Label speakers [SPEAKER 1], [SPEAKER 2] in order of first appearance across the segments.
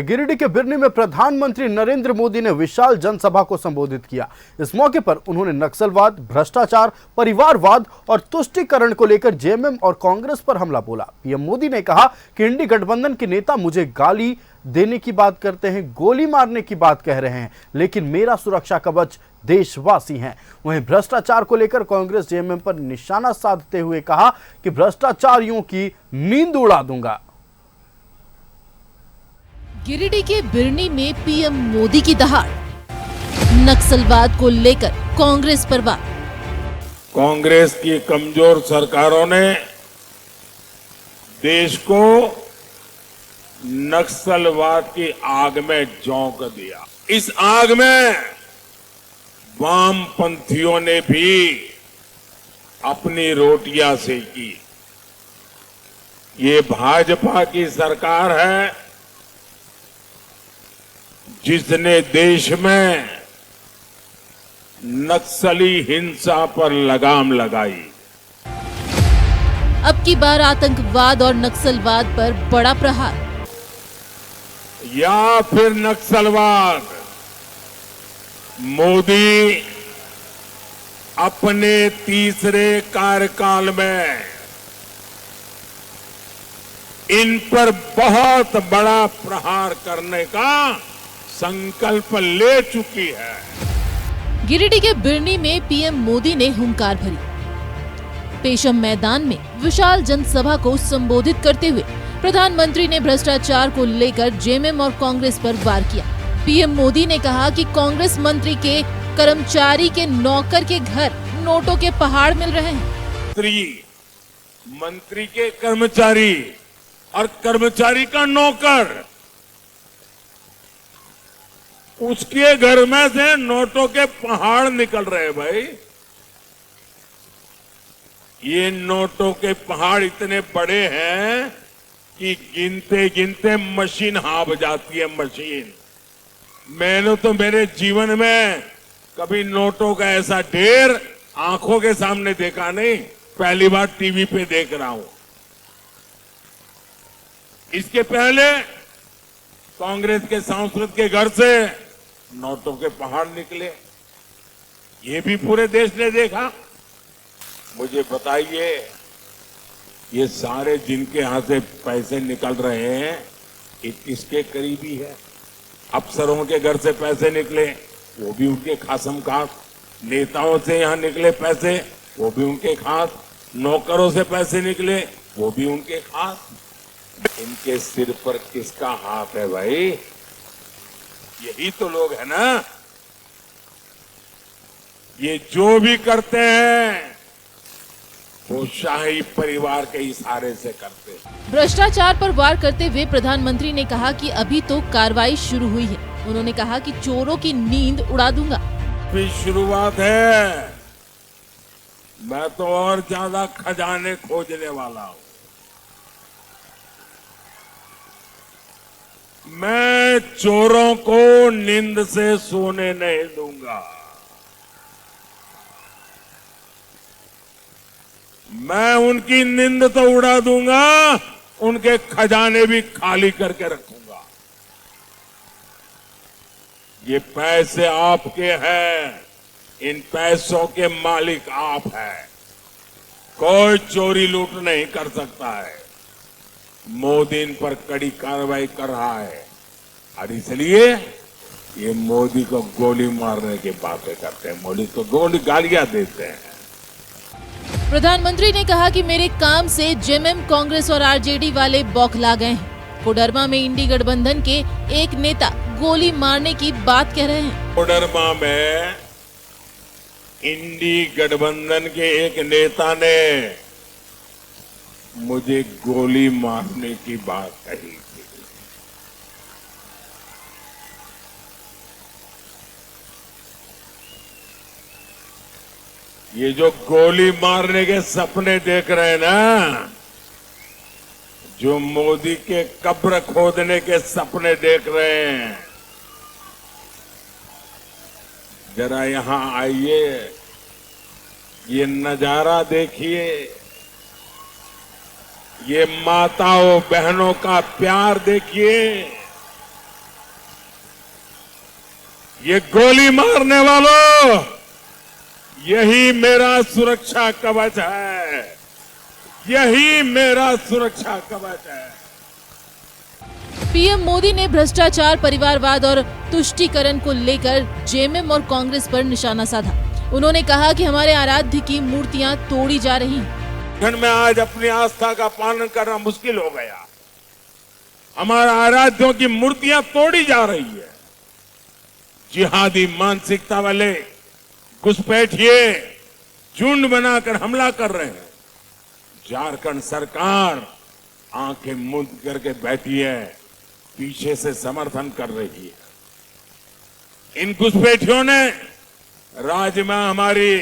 [SPEAKER 1] गिरिडीह के बिरनी में प्रधानमंत्री नरेंद्र मोदी ने विशाल जनसभा को संबोधित किया। इस मौके पर उन्होंने नक्सलवाद, भ्रष्टाचार, परिवारवाद और तुष्टीकरण को लेकर जेएमएम और कांग्रेस पर हमला बोला। पीएम मोदी ने कहा कि इंडी गठबंधन के नेता मुझे गाली देने की बात करते हैं, गोली मारने की बात कह रहे हैं, लेकिन मेरा सुरक्षा कवच देशवासी हैं। वहीं भ्रष्टाचार को लेकर कांग्रेस जेएमएम पर निशाना साधते हुए कहा कि भ्रष्टाचारियों की नींद उड़ा दूंगा।
[SPEAKER 2] गिरिडीह के बिरनी में पीएम मोदी की दहाड़, नक्सलवाद को लेकर कांग्रेस पर वार।
[SPEAKER 3] कांग्रेस की कमजोर सरकारों ने देश को नक्सलवाद की आग में झोंक दिया। इस आग में वामपंथियों ने भी अपनी रोटियां सेकी। ये भाजपा की सरकार है जिसने देश में नक्सली हिंसा पर लगाम लगाई।
[SPEAKER 2] अब की बार आतंकवाद और नक्सलवाद पर बड़ा प्रहार,
[SPEAKER 3] या फिर नक्सलवाद। मोदी अपने तीसरे कार्यकाल में इन पर बहुत बड़ा प्रहार करने का संकल्प ले चुकी है।
[SPEAKER 2] गिरिडीह के बिरनी में पीएम मोदी ने हुंकार भरी। पेशम मैदान में विशाल जनसभा को संबोधित करते हुए प्रधानमंत्री ने भ्रष्टाचार को लेकर जेएमएम और कांग्रेस पर वार किया। पीएम मोदी ने कहा कि कांग्रेस मंत्री के कर्मचारी के नौकर के घर नोटों के पहाड़ मिल रहे हैं।
[SPEAKER 3] मंत्री के कर्मचारी और कर्मचारी का नौकर, उसके घर में से नोटों के पहाड़ निकल रहे। भाई, ये नोटों के पहाड़ इतने बड़े हैं कि गिनते गिनते मशीन हाँफ जाती है। मशीन, मैंने तो मेरे जीवन में कभी नोटों का ऐसा ढेर आंखों के सामने देखा नहीं, पहली बार टीवी पे देख रहा हूं। इसके पहले कांग्रेस के सांसद के घर से नोटों के पहाड़ निकले, ये भी पूरे देश ने देखा। मुझे बताइए, ये सारे जिनके यहां से पैसे निकल रहे हैं, ये किसके करीबी है? अफसरों के घर से पैसे निकले, वो भी उनके खासम खास। नेताओं से यहां निकले पैसे, वो भी उनके खास। नौकरों से पैसे निकले, वो भी उनके खास। इनके सिर पर किसका हाथ है भाई? यही तो लोग है ना। ये जो भी करते हैं वो शाही परिवार के इशारे से करते हैं।
[SPEAKER 2] भ्रष्टाचार पर वार करते हुए प्रधानमंत्री ने कहा कि अभी तो कार्रवाई शुरू हुई है। उन्होंने कहा कि चोरों की नींद उड़ा दूंगा।
[SPEAKER 3] अभी शुरुआत है, मैं तो और ज्यादा खजाने खोजने वाला हूं। मैं चोरों को नींद से सोने नहीं दूंगा। मैं उनकी नींद तो उड़ा दूंगा, उनके खजाने भी खाली करके रखूंगा। ये पैसे आपके हैं, इन पैसों के मालिक आप हैं। कोई चोरी लूट नहीं कर सकता है। मोदी इन पर कड़ी कार्रवाई कर रहा है और इसलिए ये मोदी को गोली मारने की बातें करते हैं, मोदी को गोली गालियां देते हैं।
[SPEAKER 2] प्रधानमंत्री ने कहा कि मेरे काम से जेएमएम, कांग्रेस और आरजेडी वाले बौखला गए हैं। कोडरमा में इंडी गठबंधन के एक नेता गोली मारने की बात कह रहे हैं।
[SPEAKER 3] कोडरमा में इंडी गठबंधन के एक नेता ने मुझे गोली मारने की बात कही थी। ये जो गोली मारने के सपने देख रहे हैं ना, जो मोदी के कब्र खोदने के सपने देख रहे हैं, जरा यहां आइए, ये नजारा देखिए। ये माताओं बहनों का प्यार देखिए, ये गोली मारने वालों, यही मेरा सुरक्षा कवच है, यही मेरा सुरक्षा कवच है।
[SPEAKER 2] पीएम मोदी ने भ्रष्टाचार, परिवारवाद और तुष्टीकरण को लेकर जेएमएम और कांग्रेस पर निशाना साधा। उन्होंने कहा कि हमारे आराध्य की मूर्तियां तोड़ी जा रही हैं।
[SPEAKER 3] घर में आज अपनी आस्था का पालन करना मुश्किल हो गया। हमारा आराध्यों की मूर्तियां तोड़ी जा रही है। जिहादी मानसिकता वाले घुसपैठिए झुंड बनाकर हमला कर रहे हैं। झारखंड सरकार आंखें मूंद करके बैठी है, पीछे से समर्थन कर रही है। इन घुसपैठियों ने राज्य में हमारी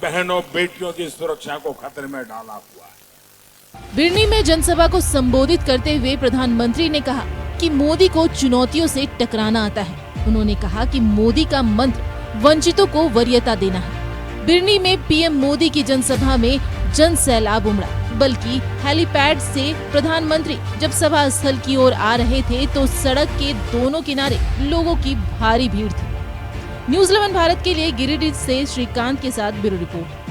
[SPEAKER 3] बहनों बेटियों की सुरक्षा को खतरे में डाला हुआ है।
[SPEAKER 2] बिरनी में जनसभा को संबोधित करते हुए प्रधानमंत्री ने कहा कि मोदी को चुनौतियों से टकराना आता है। उन्होंने कहा कि मोदी का मंत्र वंचितों को वरीयता देना है। बिरनी में पीएम मोदी की जनसभा में जन सैलाब उमड़ा, बल्कि हेलीपैड से प्रधानमंत्री जब सभा स्थल की ओर आ रहे थे तो सड़क के दोनों किनारे लोगों की भारी भीड़ थी। न्यूज़ 11 भारत के लिए गिरिडीह से श्रीकांत के साथ ब्यूरो रिपोर्ट।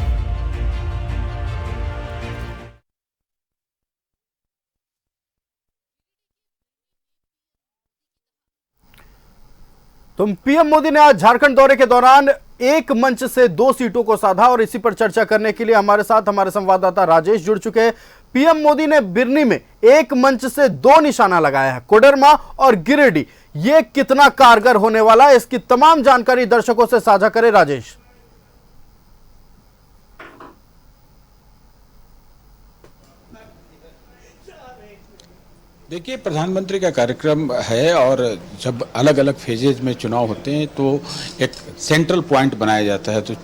[SPEAKER 1] तो पीएम मोदी ने आज झारखंड दौरे के दौरान एक मंच से 2 सीटों को साधा और इसी पर चर्चा करने के लिए हमारे साथ हमारे संवाददाता राजेश जुड़ चुके हैं। पीएम मोदी ने बिरनी में एक मंच से 2 निशाना लगाया है, कोडरमा और गिरिडीह। ये कितना कारगर होने वाला है, इसकी तमाम जानकारी दर्शकों से साझा करें राजेश।
[SPEAKER 4] देखिए, प्रधानमंत्री का कार्यक्रम है और जब अलग अलग फेजेज में चुनाव होते हैं तो एक सेंट्रल पॉइंट बनाया जाता है। तो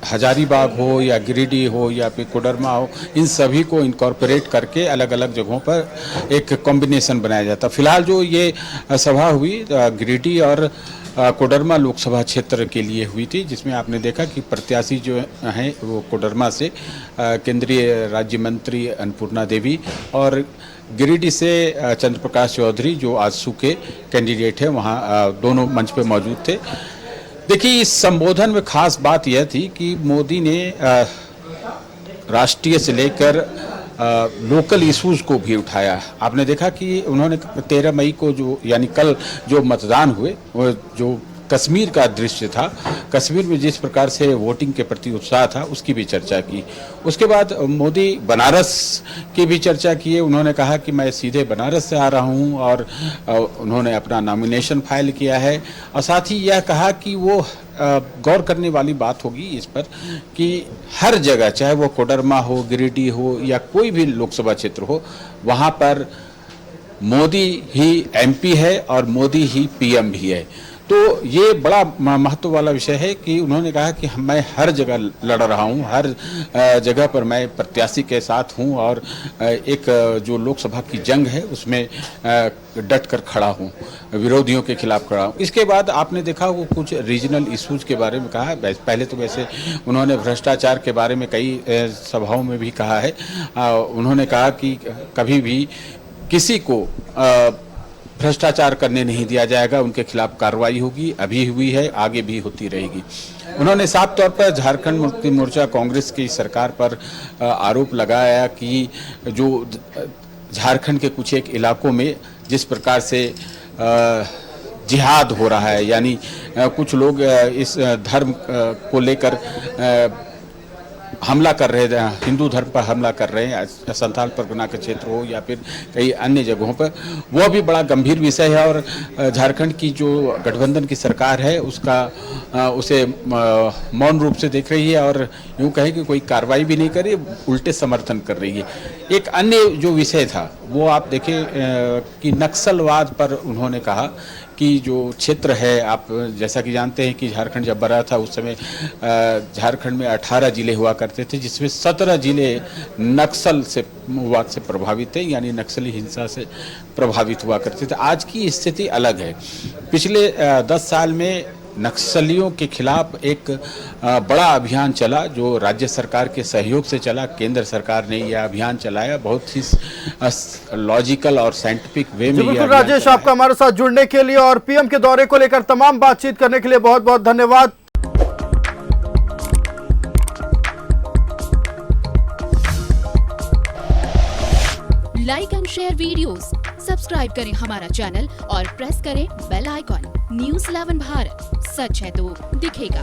[SPEAKER 4] हजारीबाग हो या गिरिडीह हो या फिर कोडरमा हो, इन सभी को इनकॉर्पोरेट करके अलग अलग जगहों पर एक कॉम्बिनेशन बनाया जाता है। फिलहाल जो ये सभा हुई गिरिडीह और कोडरमा लोकसभा क्षेत्र के लिए हुई थी, जिसमें आपने देखा कि प्रत्याशी जो हैं वो कोडरमा से केंद्रीय राज्य मंत्री अन्नपूर्णा देवी और गिरिडीह से चंद्र प्रकाश चौधरी जो आजसू के कैंडिडेट हैं, वहाँ दोनों मंच पे मौजूद थे। देखिए, इस संबोधन में खास बात यह थी कि मोदी ने राष्ट्रीय से लेकर लोकल इश्यूज को भी उठाया। आपने देखा कि उन्होंने 13 मई को जो यानी कल जो मतदान हुए, वो जो कश्मीर का दृश्य था, कश्मीर में जिस प्रकार से वोटिंग के प्रति उत्साह था, उसकी भी चर्चा की। उसके बाद मोदी बनारस की भी चर्चा की। उन्होंने कहा कि मैं सीधे बनारस से आ रहा हूं और उन्होंने अपना नॉमिनेशन फाइल किया है। और साथ ही यह कहा कि वो गौर करने वाली बात होगी इस पर कि हर जगह, चाहे वो कोडरमा हो, गिरिडीह हो या कोई भी लोकसभा क्षेत्र हो, वहाँ पर मोदी ही एमपी है और मोदी ही पीएम भी है। तो ये बड़ा महत्व वाला विषय है कि उन्होंने कहा कि मैं हर जगह लड़ रहा हूँ, हर जगह पर मैं प्रत्याशी के साथ हूँ और एक जो लोकसभा की जंग है उसमें डट कर खड़ा हूँ, विरोधियों के खिलाफ खड़ा हूँ। इसके बाद आपने देखा वो कुछ रीजनल इश्यूज के बारे में कहा। पहले तो वैसे उन्होंने भ्रष्टाचार के बारे में कई सभाओं में भी कहा है। उन्होंने कहा कि कभी भी किसी को भ्रष्टाचार करने नहीं दिया जाएगा, उनके खिलाफ कार्रवाई होगी, अभी हुई है, आगे भी होती रहेगी। उन्होंने साफ तौर पर झारखंड मुक्ति मोर्चा कांग्रेस की सरकार पर आरोप लगाया कि जो झारखंड के कुछ एक इलाकों में जिस प्रकार से जिहाद हो रहा है, यानी कुछ लोग इस धर्म को लेकर हमला कर रहे हैं, हिंदू धर्म पर हमला कर रहे हैं, संथाल परगना के क्षेत्र हो या फिर कई अन्य जगहों पर, वो भी बड़ा गंभीर विषय है। और झारखंड की जो गठबंधन की सरकार है उसे मौन रूप से देख रही है और यूँ कहें कि कोई कार्रवाई भी नहीं कर रही, उल्टे समर्थन कर रही है। एक अन्य जो विषय था वो आप देखें कि नक्सलवाद पर उन्होंने कहा कि जो क्षेत्र है, आप जैसा कि जानते हैं कि झारखंड जब बना था उस समय झारखंड में 18 जिले हुआ करते थे, जिसमें 17 जिले नक्सलवाद से प्रभावित थे, यानी नक्सली हिंसा से प्रभावित हुआ करते थे। आज की स्थिति अलग है। पिछले 10 साल में नक्सलियों के खिलाफ एक बड़ा अभियान चला, जो राज्य सरकार के सहयोग से चला। केंद्र सरकार ने यह अभियान चलाया, बहुत ही लॉजिकल और साइंटिफिक वे में।
[SPEAKER 1] बिल्कुल राजेश, आपका हमारे साथ जुड़ने के लिए और पीएम के दौरे को लेकर तमाम बातचीत करने के लिए बहुत बहुत धन्यवाद।
[SPEAKER 5] Like and share videos, subscribe करें हमारा चैनल और प्रेस करें बेल आइकॉन। न्यूज़ 11 भारत, सच है तो दिखेगा।